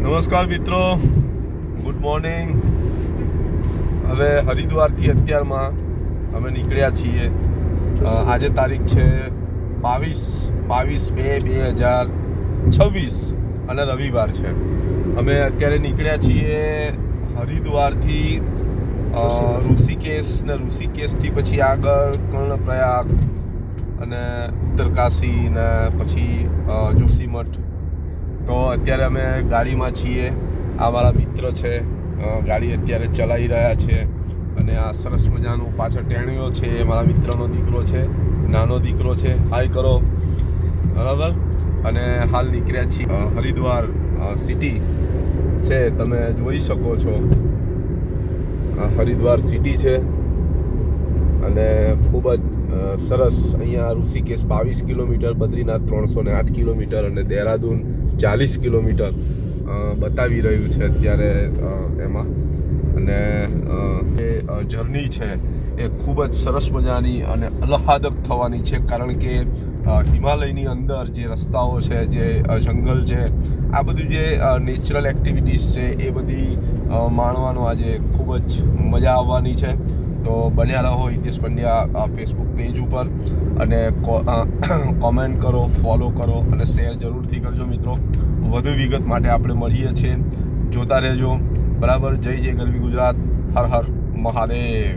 નમસ્કાર મિત્રો, good morning. હવે હરિદ્વારથી અત્યારમાં અમે નીકળ્યા છીએ. આજે તારીખ છે 22/2/2026 અને રવિવાર છે. અમે અત્યારે નીકળ્યા છીએ હરિદ્વારથી ઋષિકેશ ને ઋષિકેશથી પછી આગળ કર્ણપ્રયાગ અને ઉત્તરકાશી ને પછી જોશીમઠ. તો અત્યારે અમે ગાડીમાં છીએ. આ મારા મિત્ર છે, ગાડી અત્યારે ચલાવી રહ્યા છે. અને આ સરસ મજાનું પાછળ ટેણીઓ છે, એ મારા મિત્રનો દીકરો છે, નાનો દીકરો છે. હાય કરો, બરાબર. અને હાલ નીકળ્યા છીએ હરિદ્વાર સિટી છે, તમે જોઈ શકો છો. હરિદ્વાર સિટી છે અને ખૂબ જ સરસ. અહીંયા ઋષિકેશ 22 કિલોમીટર, બદ્રીનાથ 308 કિલોમીટર અને દહેરાદૂન 40 કિલોમીટર બતાવી રહ્યું છે અત્યારે એમાં. અને એ જર્ની છે એ ખૂબ જ સરસ મજાની અને આહલાદક થવાની છે, કારણ કે હિમાલયની અંદર જે રસ્તાઓ છે, જે જંગલ છે, આ બધી જે નેચરલ એક્ટિવિટીઝ છે, એ બધી માણવાનો આજે ખૂબ જ મજા આવવાની છે. તો બન્યા રહો હિતેશ પંડ્યા ફેસબુક પેજ ઉપર, અને કોમેન્ટ કરો, ફોલો કરો અને શેર જરૂરથી કરજો મિત્રો. વધુ વિગત માટે આપણે મળીએ છીએ, જોતા રહેજો, બરાબર. જય જય ગરવી ગુજરાત, હર હર મહાદેવ.